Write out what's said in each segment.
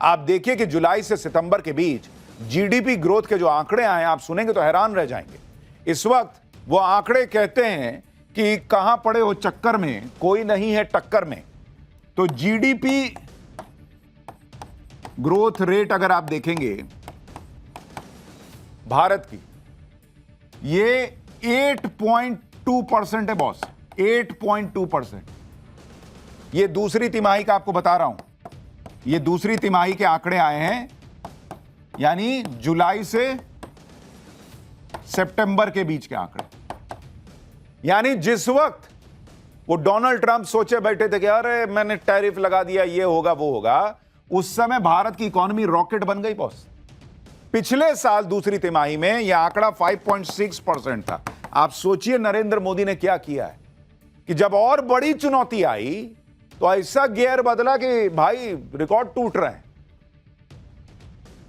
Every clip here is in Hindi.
आप देखिए कि जुलाई से सितंबर के बीच जीडीपी ग्रोथ के जो आंकड़े आए आप सुनेंगे तो हैरान रह जाएंगे। इस वक्त वो आंकड़े कहते हैं कि कहां पड़े हो चक्कर में, कोई नहीं है टक्कर में। तो जीडीपी ग्रोथ रेट अगर आप देखेंगे भारत की, ये 8.2% है बॉस, 8.2%। ये दूसरी तिमाही का आपको बता रहा हूं, ये दूसरी तिमाही के आंकड़े आए हैं, यानी जुलाई से सितंबर के बीच के आंकड़े। यानी जिस वक्त वो डोनाल्ड ट्रंप सोचे बैठे थे कि अरे मैंने टैरिफ लगा दिया, ये होगा वो होगा, उस समय भारत की इकोनॉमी रॉकेट बन गई बॉस। पिछले साल दूसरी तिमाही में यह आंकड़ा 5.6% था। आप सोचिए नरेंद्र मोदी ने क्या किया है कि जब और बड़ी चुनौती आई तो ऐसा गियर बदला कि भाई रिकॉर्ड टूट रहे हैं।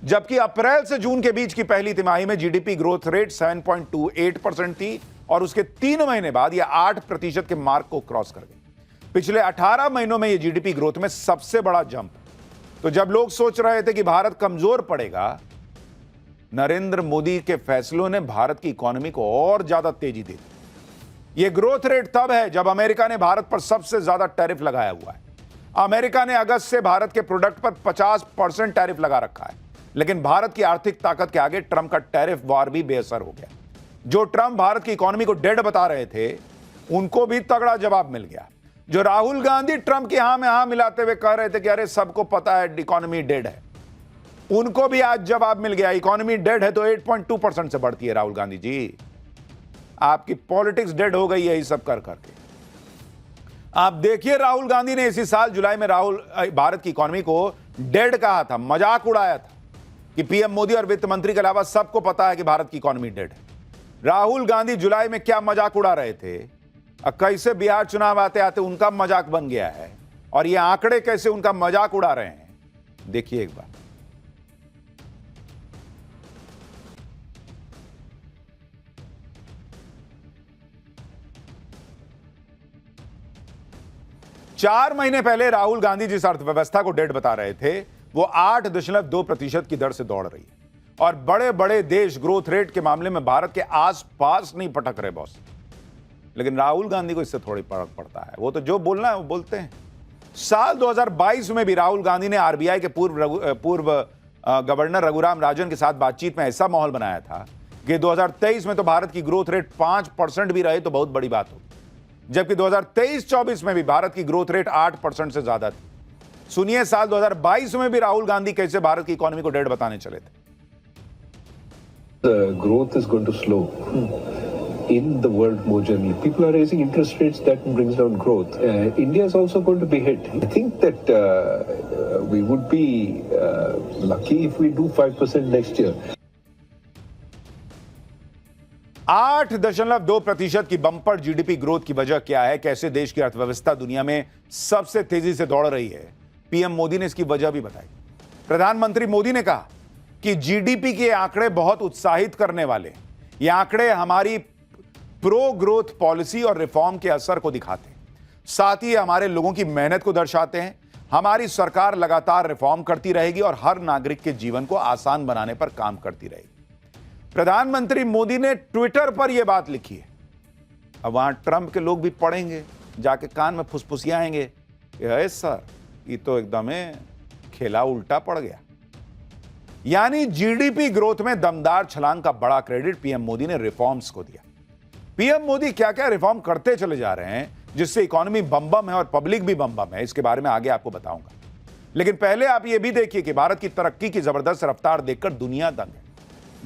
जबकि अप्रैल से जून के बीच की पहली तिमाही में जीडीपी ग्रोथ रेट 7.28% थी और उसके 3 महीने बाद यह 8% के मार्क को क्रॉस कर गई। पिछले 18 महीनों में यह जीडीपी ग्रोथ में सबसे बड़ा जंप। तो जब लोग सोच रहे थे कि भारत कमजोर पड़ेगा, नरेंद्र मोदी के फैसलों ने भारत की इकोनॉमी को और ज्यादा तेजी दे दी। यह ग्रोथ रेट तब है जब अमेरिका ने भारत पर सबसे ज्यादा टैरिफ लगाया हुआ है। अमेरिका ने अगस्त से भारत के प्रोडक्ट पर 50% टैरिफ लगा रखा है, लेकिन भारत की आर्थिक ताकत के आगे ट्रंप का टैरिफ वार भी बेअसर हो गया। जो ट्रंप भारत की इकोनॉमी को डेड बता रहे थे, उनको भी तगड़ा जवाब मिल गया। जो राहुल गांधी ट्रंप की हां में हां मिलाते हुए कह रहे थे कि अरे सबको पता है इकोनॉमी डेड है, उनको भी आज जवाब मिल गया। इकोनॉमी डेड है तो 8.2% से बढ़ती है। राहुल गांधी जी, आपकी पॉलिटिक्स डेड हो गई है ये सब कर करके। आप देखिए, राहुल गांधी ने इसी साल जुलाई में भारत की इकोनॉमी को डेड कहा था, मजाक उड़ाया था कि पीएम मोदी और वित्त मंत्री के अलावा सबको पता है कि भारत की इकोनॉमी डेड है। राहुल गांधी जुलाई में क्या मजाक उड़ा रहे थे, कैसे बिहार चुनाव आते आते उनका मजाक बन गया है, और ये आंकड़े कैसे उनका मजाक उड़ा रहे हैं, देखिए एक बार। चार महीने पहले राहुल गांधी जिस अर्थव्यवस्था को डेड बता रहे थे, वो 8.2% की दर से दौड़ रही है। और बड़े बड़े देश ग्रोथ रेट के मामले में भारत के आसपास नहीं पटक रहे बॉस। लेकिन राहुल गांधी को इससे थोड़ी फर्क पड़ता है, वो तो जो बोलना है वो बोलते हैं। साल 2022 में भी राहुल गांधी ने आरबीआई के पूर्व गवर्नर रघुराम राजन के साथ बातचीत में ऐसा माहौल बनाया था कि 2023 में तो भारत की ग्रोथ रेट 5% भी रहे तो बहुत बड़ी बात होगी, जबकि 2023-24 में भी भारत की ग्रोथ रेट 8% से ज्यादा थी। सुनिए साल 2022 में भी राहुल गांधी कैसे भारत की इकोनॉमी को डेड बताने चले थे। The growth is going to slow in the world more generally. People are raising interest rates, that brings down growth. India is also going to be hit. I think that we would be lucky if we do 5% next year. 8.2% की बंपर जीडीपी ग्रोथ की वजह क्या है, कैसे देश की अर्थव्यवस्था दुनिया में सबसे तेजी से दौड़ रही है, पीएम मोदी ने इसकी वजह भी बताई। प्रधानमंत्री मोदी ने कहा कि जीडीपी के आंकड़े बहुत उत्साहित करने वाले, ये आंकड़े हमारी प्रो ग्रोथ पॉलिसी और रिफॉर्म के असर को दिखाते हैं, साथ ही हमारे लोगों की मेहनत को दर्शाते हैं। हमारी सरकार लगातार रिफॉर्म करती रहेगी और हर नागरिक के जीवन को आसान बनाने पर काम करती रहेगी। प्रधानमंत्री मोदी ने ट्विटर पर यह बात लिखी है। अब वहां ट्रंप के लोग भी पढ़ेंगे, जाके कान में फुसफुसियाएंगे, सर ये तो एकदम खेला उल्टा पड़ गया। यानी जीडीपी ग्रोथ में दमदार छलांग का बड़ा क्रेडिट पीएम मोदी ने रिफॉर्म्स को दिया। पीएम मोदी क्या क्या रिफॉर्म करते चले जा रहे हैं जिससे इकोनॉमी बम बम है और पब्लिक भी बम बम है, इसके बारे में आगे आपको बताऊंगा। लेकिन पहले आप यह भी देखिए कि भारत की तरक्की की जबरदस्त रफ्तार देखकर दुनिया दंग है।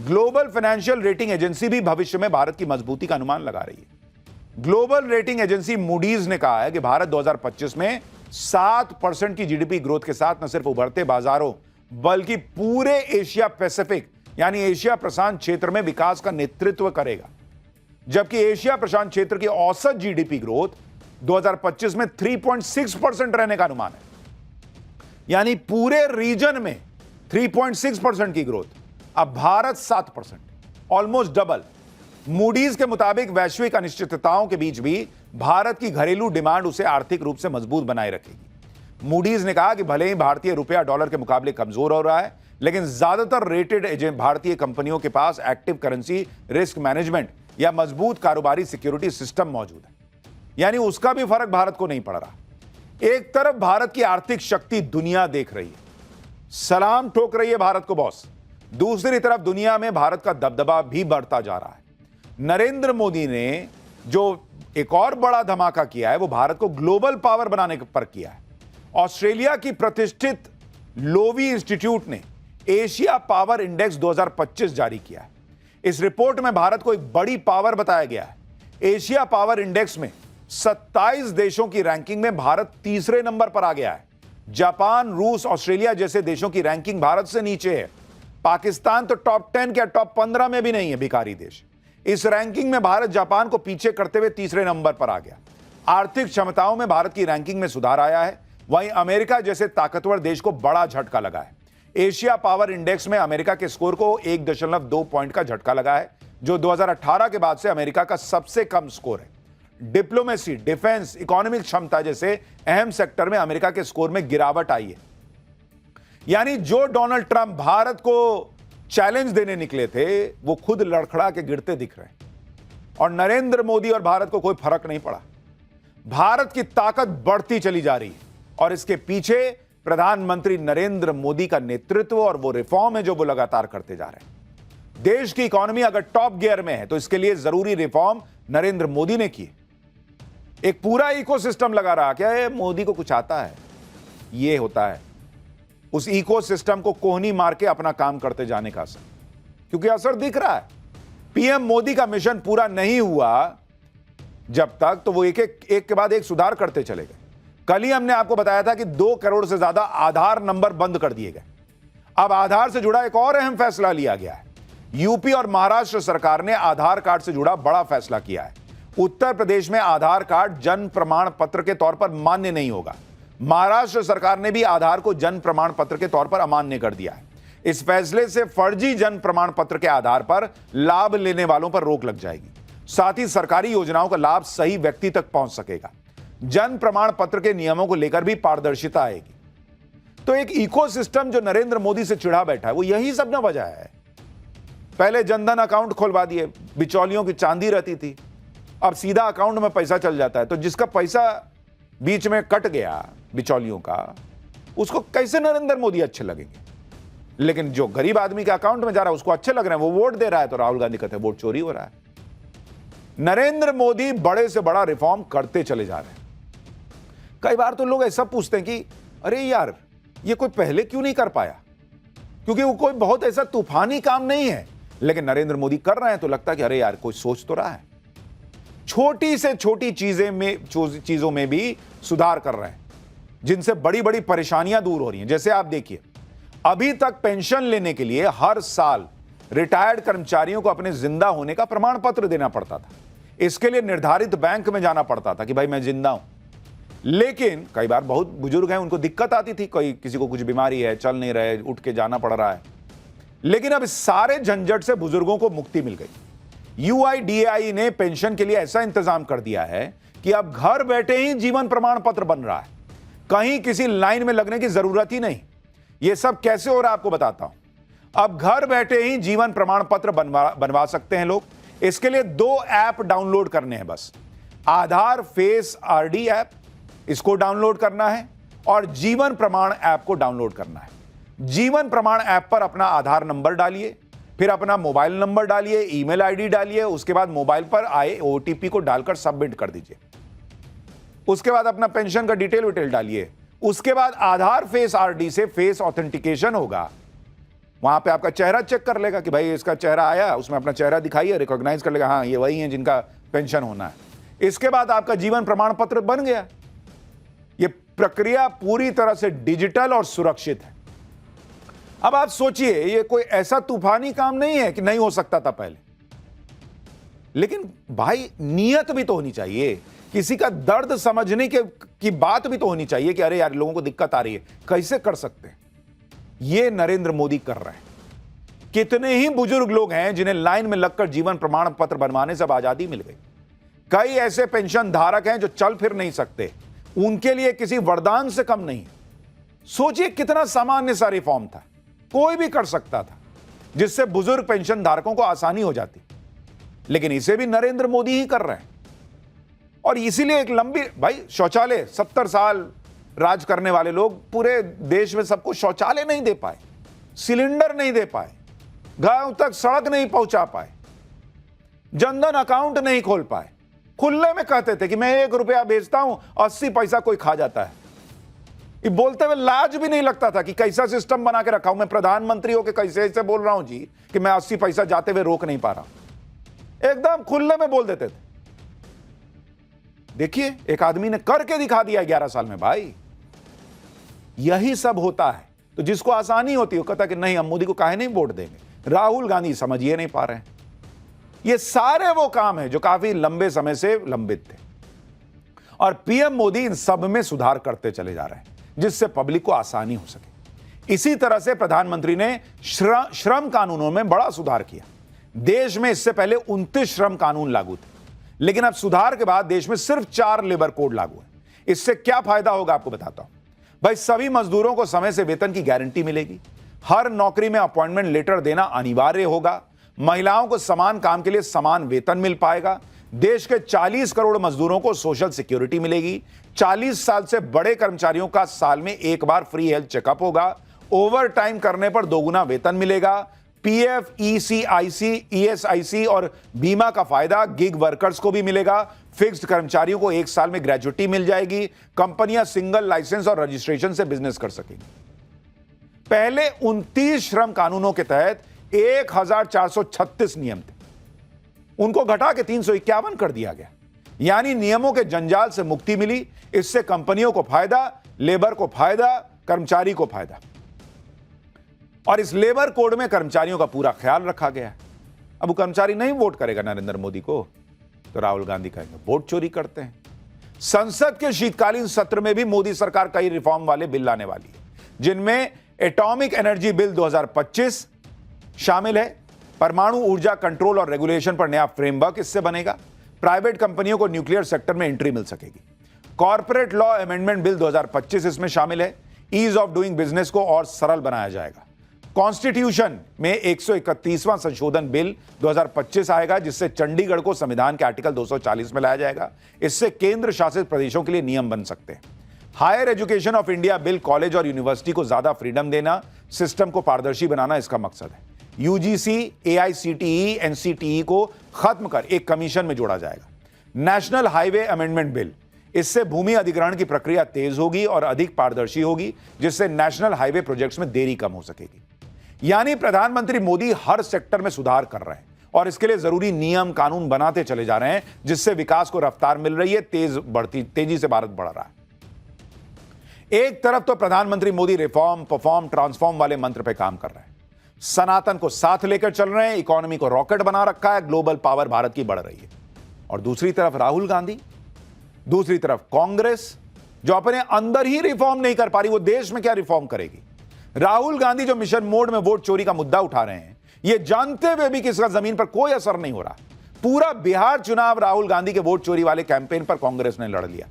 ग्लोबल फाइनेंशियल रेटिंग एजेंसी भी भविष्य में भारत की मजबूती का अनुमान लगा रही है। ग्लोबल रेटिंग एजेंसी मूडीज ने कहा है कि भारत 2025 में 7% की जीडीपी ग्रोथ के साथ न सिर्फ उभरते बाजारों बल्कि पूरे एशिया पैसिफिक यानी एशिया प्रशांत क्षेत्र में विकास का नेतृत्व करेगा। जबकि एशिया प्रशांत क्षेत्र की औसत जीडीपी ग्रोथ 2025 में 3.6% रहने का अनुमान है। यानी पूरे रीजन में 3.6% की ग्रोथ, अब भारत 7%, ऑलमोस्ट डबल। मूडीज के मुताबिक वैश्विक अनिश्चितताओं के बीच भी भारत की घरेलू डिमांड उसे आर्थिक रूप से मजबूत बनाए रखेगी। मूडीज ने कहा कि भले ही भारतीय रुपया डॉलर के मुकाबले कमजोर हो रहा है, लेकिन ज्यादातर रेटेड एजेंट भारतीय कंपनियों के पास एक्टिव करेंसी रिस्क मैनेजमेंट या मजबूत कारोबारी सिक्योरिटी सिस्टम मौजूद है, यानी उसका भी फर्क भारत को नहीं पड़ रहा। एक तरफ भारत की आर्थिक शक्ति दुनिया देख रही है, सलाम ठोक रही है भारत को बॉस, दूसरी तरफ दुनिया में भारत का दबदबा भी बढ़ता जा रहा है। नरेंद्र मोदी ने जो एक और बड़ा धमाका किया है वो भारत को ग्लोबल पावर बनाने पर किया है। ऑस्ट्रेलिया की प्रतिष्ठित लोवी इंस्टीट्यूट ने एशिया पावर इंडेक्स 2025 जारी किया है। इस रिपोर्ट में भारत को एक बड़ी पावर बताया गया है। एशिया पावर इंडेक्स में 27 देशों की रैंकिंग में भारत तीसरे नंबर पर आ गया है। जापान, रूस, ऑस्ट्रेलिया जैसे देशों की रैंकिंग भारत से नीचे है। पाकिस्तान तो टॉप 10 या टॉप 15 में भी नहीं है, भिखारी देश। इस रैंकिंग में भारत जापान को पीछे करते हुए तीसरे नंबर पर आ गया। आर्थिक क्षमताओं में भारत की रैंकिंग में सुधार आया है। वहीं अमेरिका जैसे ताकतवर देश को बड़ा झटका लगा है। एशिया पावर इंडेक्स में अमेरिका के स्कोर को 1.2 पॉइंट का झटका लगा है, जो 2018 के बाद से अमेरिका का सबसे कम स्कोर है। डिप्लोमेसी, डिफेंस, इकोनॉमिक क्षमता जैसे अहम सेक्टर में अमेरिका के स्कोर में गिरावट आई है। यानी जो डोनाल्ड ट्रंप भारत को चैलेंज देने निकले थे वो खुद लड़खड़ा के गिरते दिख रहे हैं, और नरेंद्र मोदी और भारत को कोई फर्क नहीं पड़ा। भारत की ताकत बढ़ती चली जा रही है और इसके पीछे प्रधानमंत्री नरेंद्र मोदी का नेतृत्व और वो रिफॉर्म है जो वो लगातार करते जा रहे हैं। देश की इकोनॉमी अगर टॉप गियर में है तो इसके लिए जरूरी रिफॉर्म नरेंद्र मोदी ने किए। एक पूरा इकोसिस्टम लगा रहा, क्या मोदी को कुछ आता है, ये होता है उस इकोसिस्टम को कोहनी मार के अपना काम करते जाने का असर, क्योंकि असर दिख रहा है। पीएम मोदी का मिशन पूरा नहीं हुआ जब तक, तो वो एक के बाद एक सुधार करते चले गए। कल ही हमने आपको बताया था कि 2 करोड़ से ज्यादा आधार नंबर बंद कर दिए गए। अब आधार से जुड़ा एक और अहम फैसला लिया गया है। यूपी और महाराष्ट्र सरकार ने आधार कार्ड से जुड़ा बड़ा फैसला किया है। उत्तर प्रदेश में आधार कार्ड जन प्रमाण पत्र के तौर पर मान्य नहीं होगा। महाराष्ट्र सरकार ने भी आधार को जन प्रमाण पत्र के तौर पर अमान्य कर दिया है। इस फैसले से फर्जी जन प्रमाण पत्र के आधार पर लाभ लेने वालों पर रोक लग जाएगी। साथ ही सरकारी योजनाओं का लाभ सही व्यक्ति तक पहुंच सकेगा। जन प्रमाण पत्र के नियमों को लेकर भी पारदर्शिता आएगी। तो एक इकोसिस्टम जो नरेंद्र मोदी से चिढ़ा बैठा है वो यही सब ना वजह है। पहले जनधन अकाउंट खुलवा दिए, बिचौलियों की चांदी रहती थी, अब सीधा अकाउंट में पैसा चल जाता है। तो जिसका पैसा बीच में कट गया बिचौलियों का, उसको कैसे नरेंद्र मोदी अच्छे लगेंगे? लेकिन जो गरीब आदमी के अकाउंट में जा रहा है उसको अच्छे लग रहे हैं, वो वोट दे रहा है। तो राहुल गांधी कहते हैं वोट चोरी हो रहा है। नरेंद्र मोदी बड़े से बड़ा रिफॉर्म करते चले जा रहे हैं। कई बार तो लोग ऐसा पूछते हैं कि अरे यार ये कोई पहले क्यों नहीं कर पाया, क्योंकि वो कोई बहुत ऐसा तूफानी काम नहीं है। लेकिन नरेंद्र मोदी कर रहे हैं तो लगता है कि अरे यार कोई सोच तो रहा है। छोटी से छोटी चीजों में भी सुधार कर रहे हैं, जिनसे बड़ी बड़ी परेशानियां दूर हो रही हैं। जैसे आप देखिए, अभी तक पेंशन लेने के लिए हर साल रिटायर्ड कर्मचारियों को अपने जिंदा होने का प्रमाण पत्र देना पड़ता था। इसके लिए निर्धारित बैंक में जाना पड़ता था कि भाई मैं जिंदा हूं। लेकिन कई बार बहुत बुजुर्ग हैं, उनको दिक्कत आती थी, कोई किसी को कुछ बीमारी है, चल नहीं रहे, उठ के जाना पड़ रहा है। लेकिन अब इस सारे झंझट से बुजुर्गों को मुक्ति मिल गई। यूआईडीएआई ने पेंशन के लिए ऐसा इंतजाम कर दिया है कि अब घर बैठे ही जीवन प्रमाण पत्र बन रहा है, कहीं किसी लाइन में लगने की जरूरत ही नहीं। यह सब कैसे हो रहा है आपको बताता हूं। अब घर बैठे ही जीवन प्रमाण पत्र बनवा सकते हैं लोग। इसके लिए 2 ऐप डाउनलोड करने हैं बस। आधार फेस आरडी ऐप, इसको डाउनलोड करना है, और जीवन प्रमाण ऐप को डाउनलोड करना है। जीवन प्रमाण ऐप पर अपना आधार नंबर डालिए, फिर अपना मोबाइल नंबर डालिए, ईमेल आईडी डालिए, उसके बाद मोबाइल पर आए ओटीपी को डालकर सबमिट कर दीजिए। उसके बाद अपना पेंशन का डिटेल डालिए। उसके बाद आधार फेस आरडी से फेस ऑथेंटिकेशन होगा। वहां पे आपका चेहरा चेक कर लेगा कि भाई इसका चेहरा आया, उसमें अपना चेहरा दिखाइए, रिकॉग्नाइज कर लेगा, हाँ ये वही है जिनका पेंशन होना है। इसके बाद आपका जीवन प्रमाण पत्र बन गया। यह प्रक्रिया पूरी तरह से डिजिटल और सुरक्षित है। अब आप सोचिए, यह कोई ऐसा तूफानी काम नहीं है कि नहीं हो सकता था पहले। लेकिन भाई नियत भी तो होनी चाहिए, किसी का दर्द समझने की बात भी तो होनी चाहिए कि अरे यार लोगों को दिक्कत आ रही है, कैसे कर सकते हैं। यह नरेंद्र मोदी कर रहे हैं। कितने ही बुजुर्ग लोग हैं जिन्हें लाइन में लगकर जीवन प्रमाण पत्र बनवाने से अब आजादी मिल गई। कई ऐसे पेंशन धारक हैं जो चल फिर नहीं सकते, उनके लिए किसी वरदान से कम नहीं है। सोचिए कितना सामान्य सा रिफॉर्म था, कोई भी कर सकता था, जिससे बुजुर्ग पेंशन धारकों को आसानी हो जाती। लेकिन इसे भी नरेंद्र मोदी ही कर रहे हैं। और इसीलिए एक लंबी, भाई शौचालय 70 साल राज करने वाले लोग पूरे देश में सबको शौचालय नहीं दे पाए, सिलेंडर नहीं दे पाए, गांव तक सड़क नहीं पहुंचा पाए, जनधन अकाउंट नहीं खोल पाए। खुले में कहते थे कि मैं 1 रुपया भेजता हूं, 80 पैसा कोई खा जाता है। ये बोलते हुए लाज भी नहीं लगता था कि कैसा सिस्टम बना के रखा हूं मैं, प्रधानमंत्री हो के कैसे ऐसे बोल रहा हूं जी कि मैं 80 पैसा जाते हुए रोक नहीं पा रहा। एकदम खुले में बोल देते थे। देखिए एक आदमी ने करके दिखा दिया 11 साल में। भाई यही सब होता है। तो जिसको आसानी होती है वो कहता कि नहीं, हम मोदी को काहे नहीं वोट देंगे। राहुल गांधी समझिए नहीं पा रहे हैं। ये सारे वो काम है जो काफी लंबे समय से लंबित थे, और पीएम मोदी इन सब में सुधार करते चले जा रहे हैं जिससे पब्लिक को आसानी हो सके। इसी तरह से प्रधानमंत्री ने श्रम कानूनों में बड़ा सुधार किया। देश में इससे पहले 29 श्रम कानून लागू थे, लेकिन अब सुधार के बाद देश में सिर्फ 4 लेबर कोड लागू है। इससे क्या फायदा होगा आपको बताता हूं। भाई सभी मजदूरों को समय से वेतन की गारंटी मिलेगी, हर नौकरी में अपॉइंटमेंट लेटर देना अनिवार्य होगा, महिलाओं को समान काम के लिए समान वेतन मिल पाएगा, देश के 40 करोड़ मजदूरों को सोशल सिक्योरिटी मिलेगी, 40 साल से बड़े कर्मचारियों का साल में एक बार फ्री हेल्थ चेकअप होगा, ओवर टाइम करने पर दोगुना वेतन मिलेगा, पीएफ, ईसीआईसी, ईएसआईसी और बीमा का फायदा गिग वर्कर्स को भी मिलेगा, फिक्स्ड कर्मचारियों को 1 साल में ग्रेजुटी मिल जाएगी, कंपनियां सिंगल लाइसेंस और रजिस्ट्रेशन से बिजनेस कर सकेंगी। पहले 29 श्रम कानूनों के तहत 1436 नियम थे, उनको घटा के 351 कर दिया गया। यानी नियमों के जंजाल से मुक्ति मिली। इससे कंपनियों को फायदा, लेबर को फायदा, कर्मचारी को फायदा। और इस लेबर कोड में कर्मचारियों का पूरा ख्याल रखा गया है। अब वो कर्मचारी नहीं वोट करेगा नरेंद्र मोदी को तो राहुल गांधी कहेंगे वोट चोरी करते हैं। संसद के शीतकालीन सत्र में भी मोदी सरकार कई रिफॉर्म वाले बिल लाने वाली है, जिनमें एटॉमिक एनर्जी बिल 2025 शामिल है। परमाणु ऊर्जा कंट्रोल और रेगुलेशन पर नया फ्रेमवर्क इससे बनेगा। प्राइवेट कंपनियों को न्यूक्लियर सेक्टर में एंट्री मिल सकेगी। कॉर्पोरेट लॉ अमेंडमेंट बिल 2025 इसमें शामिल है। ईज ऑफ डूइंग बिजनेस को और सरल बनाया जाएगा। कॉन्स्टिट्यूशन में 131वां संशोधन बिल 2025 आएगा, जिससे चंडीगढ़ को संविधान के आर्टिकल 240 में लाया जाएगा। इससे केंद्र शासित प्रदेशों के लिए नियम बन सकते हैं। Higher education of India bill college और यूनिवर्सिटी को ज्यादा फ्रीडम देना, सिस्टम को पारदर्शी बनाना इसका मकसद है। यूजीसी, एआईसीटीई, एनसीटीई को खत्म कर एक कमीशन में जोड़ा जाएगा। नेशनल हाईवे अमेंडमेंट बिल, इससे भूमि अधिग्रहण की प्रक्रिया तेज होगी और अधिक पारदर्शी होगी, जिससे नेशनल हाईवे प्रोजेक्ट्स में देरी कम हो सकेगी। यानी प्रधानमंत्री मोदी हर सेक्टर में सुधार कर रहे हैं और इसके लिए जरूरी नियम कानून बनाते चले जा रहे हैं, जिससे विकास को रफ्तार मिल रही है, तेजी से भारत बढ़ रहा है। एक तरफ तो प्रधानमंत्री मोदी रिफॉर्म, परफॉर्म, ट्रांसफॉर्म वाले मंत्र पे काम कर रहे हैं, सनातन को साथ लेकर चल रहे हैं, इकोनॉमी को रॉकेट बना रखा है, ग्लोबल पावर भारत की बढ़ रही है। और दूसरी तरफ राहुल गांधी, दूसरी तरफ कांग्रेस, जो अपने अंदर ही रिफॉर्म नहीं कर पा रही, वो देश में क्या रिफॉर्म करेगी। राहुल गांधी जो मिशन मोड में वोट चोरी का मुद्दा उठा रहे हैं, ये जानते हुए भी कि इसका जमीन पर कोई असर नहीं हो रहा। पूरा बिहार चुनाव राहुल गांधी के वोट चोरी वाले कैंपेन पर कांग्रेस ने लड़ लिया।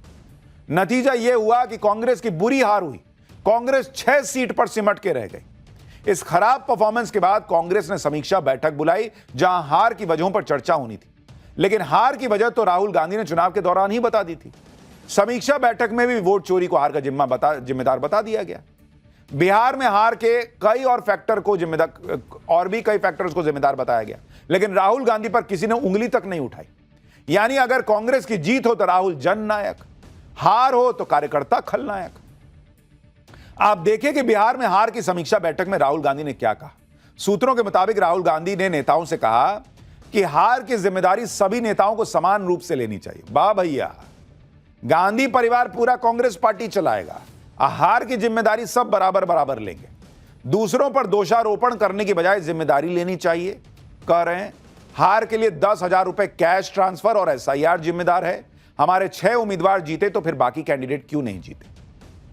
नतीजा यह हुआ कि कांग्रेस की बुरी हार हुई। कांग्रेस 6 सीट पर सिमट के रह गई। इस खराब परफॉर्मेंस के बाद कांग्रेस ने समीक्षा बैठक बुलाई, जहां हार की वजहों पर चर्चा होनी थी, लेकिन हार की वजह तो राहुल गांधी ने चुनाव के दौरान ही बता दी थी। समीक्षा बैठक में भी वोट चोरी को हार का जिम्मेदार बता दिया गया। बिहार में हार के कई और फैक्टर को जिम्मेदार, और भी कई फैक्टर्स को जिम्मेदार बताया गया, लेकिन राहुल गांधी पर किसी ने उंगली तक नहीं उठाई। यानी अगर कांग्रेस की जीत हो तो राहुल जननायक, हार हो तो कार्यकर्ता खलनायक। आप देखें कि बिहार में हार की समीक्षा बैठक में राहुल गांधी ने क्या कहा। सूत्रों के मुताबिक राहुल गांधी ने नेताओं से कहा कि हार की जिम्मेदारी सभी नेताओं को समान रूप से लेनी चाहिए। वाह भैया, गांधी परिवार पूरा कांग्रेस पार्टी चलाएगा, हार की जिम्मेदारी सब बराबर बराबर लेंगे। दूसरों पर दोषारोपण करने की बजाय जिम्मेदारी लेनी चाहिए। कह रहे हैं हार के लिए 10,000 रुपए कैश ट्रांसफर और एसआईआर जिम्मेदार है। हमारे 6 उम्मीदवार जीते तो फिर बाकी कैंडिडेट क्यों नहीं जीते।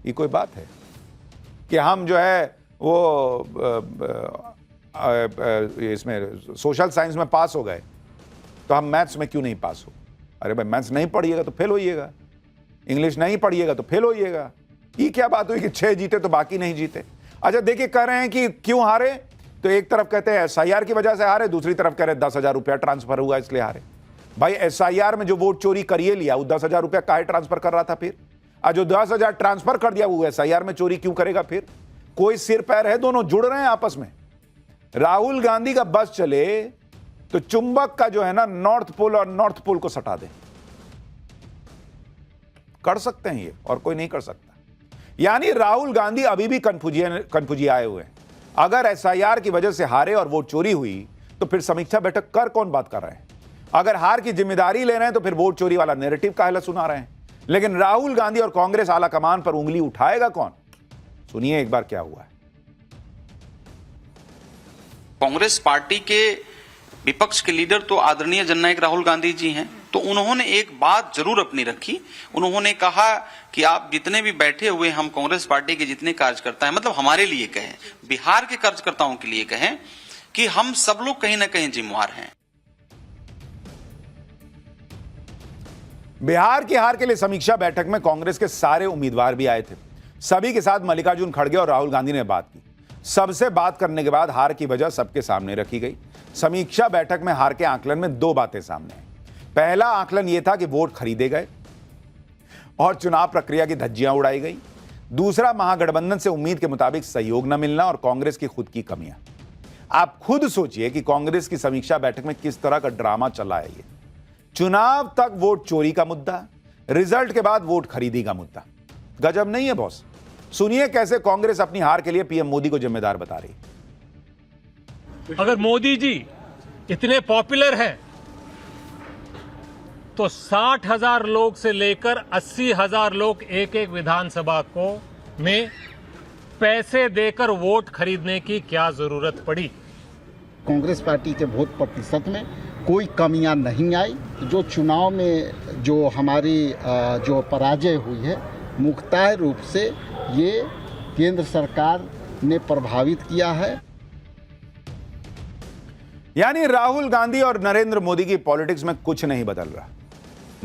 ये कोई बात है कि हम जो है वो इसमें सोशल साइंस में पास हो गए तो हम मैथ्स में क्यों नहीं पास हो। अरे भाई मैथ्स नहीं पढ़िएगा तो फेल होइएगा। इंग्लिश नहीं पढ़िएगा तो फेल होइएगा। ये क्या बात हुई कि 6 जीते तो बाकी नहीं जीते? अच्छा देखिए, कह रहे हैं कि क्यों हारे, तो एक तरफ कहते हैं SIR की वजह से हारे, दूसरी तरफ कह रहे हैं 10,000 रुपया ट्रांसफर हुआ इसलिए हारे। भाई SIR में जो वोट चोरी करिए लिया, वो 10,000 रुपया काहे ट्रांसफर कर रहा था फिर? और जो 10,000 ट्रांसफर कर दिया वो SIR में चोरी क्यों करेगा फिर? कोई सिर पैर है? दोनों जुड़ रहे हैं आपस में। राहुल गांधी का बस चले तो चुंबक का जो है ना नॉर्थ पोल और नॉर्थ पोल को सटा दे, कर सकते हैं ये, और कोई नहीं कर सकता। यानी राहुल गांधी अभी भी कन्फ्यूजी आए हुए हैं। अगर SIR की वजह से हारे और वोट चोरी हुई तो फिर समीक्षा बैठक कर कौन बात कर रहे हैं? अगर हार की जिम्मेदारी ले रहे हैं तो फिर वोट चोरी वाला नैरेटिव काहे सुना रहे हैं? लेकिन राहुल गांधी और कांग्रेस आला कमान पर उंगली उठाएगा कौन? सुनिए एक बार क्या हुआ है। कांग्रेस पार्टी के विपक्ष के लीडर तो आदरणीय जननायक राहुल गांधी जी हैं, तो उन्होंने एक बात जरूर अपनी रखी। उन्होंने कहा कि आप जितने भी बैठे हुए हम कांग्रेस पार्टी के जितने कार्यकर्ता हैं, मतलब हमारे लिए कहें, बिहार के कार्यकर्ताओं के लिए कहें, कि हम सब लोग कहीं ना कहीं जिम्मेवार हैं। बिहार की हार के लिए समीक्षा बैठक में कांग्रेस के सारे उम्मीदवार भी आए थे। सभी के साथ मल्लिकार्जुन खड़गे और राहुल गांधी ने बात की। सबसे बात करने के बाद हार की वजह सबके सामने रखी गई। समीक्षा बैठक में हार के आकलन में 2 बातें सामने आई। पहला आकलन यह था कि वोट खरीदे गए और चुनाव प्रक्रिया की धज्जियां उड़ाई गई। दूसरा, महागठबंधन से उम्मीद के मुताबिक सहयोग न मिलना और कांग्रेस की खुद की कमियां। आप खुद सोचिए कि कांग्रेस की समीक्षा बैठक में किस तरह का ड्रामा चला है। ये चुनाव तक वोट चोरी का मुद्दा, रिजल्ट के बाद वोट खरीदी का मुद्दा। गजब नहीं है बॉस? सुनिए कैसे कांग्रेस अपनी हार के लिए पीएम मोदी को जिम्मेदार बता रही है। अगर मोदी जी इतने पॉपुलर हैं तो 60,000 लोग से लेकर 80,000 लोग एक एक विधानसभा को में पैसे देकर वोट खरीदने की क्या जरूरत पड़ी? कांग्रेस पार्टी के वोट प्रतिशत में कोई कमियां नहीं आई। जो चुनाव में जो हमारी जो पराजय हुई है, मुख्तार रूप से ये केंद्र सरकार ने प्रभावित किया है। यानी राहुल गांधी और नरेंद्र मोदी की पॉलिटिक्स में कुछ नहीं बदल रहा।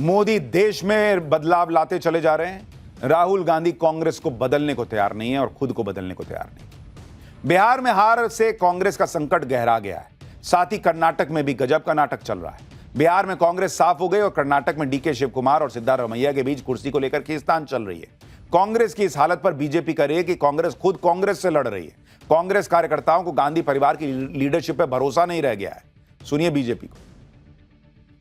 मोदी देश में बदलाव लाते चले जा रहे हैं, राहुल गांधी कांग्रेस को बदलने को तैयार नहीं है और खुद को बदलने को तैयार नहीं। बिहार में हार से कांग्रेस का संकट गहरा गया है। साथ ही कर्नाटक में भी गजब का नाटक चल रहा है। बिहार में कांग्रेस साफ हो गई और कर्नाटक में डीके शिव कुमार और सिद्धारमैया के बीच कुर्सी को लेकर खींचतान चल रही है। कांग्रेस की इस हालत पर बीजेपी कह रही है कि कांग्रेस खुद कांग्रेस से लड़ रही है। कांग्रेस कार्यकर्ताओं को गांधी परिवार की लीडरशिप पर भरोसा नहीं रह गया है। सुनिए बीजेपी को।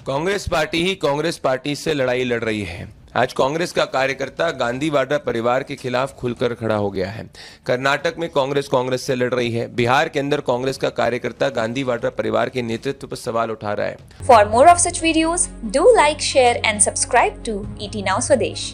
कांग्रेस पार्टी ही कांग्रेस पार्टी से लड़ाई लड़ रही है। आज कांग्रेस का कार्यकर्ता गांधी वाड्रा परिवार के खिलाफ खुलकर खड़ा हो गया है। कर्नाटक में कांग्रेस कांग्रेस से लड़ रही है। बिहार के अंदर कांग्रेस का कार्यकर्ता गांधी वाड्रा परिवार के नेतृत्व पर सवाल उठा रहा है। For more of such videos, do like, share and subscribe to ET Now Swadesh.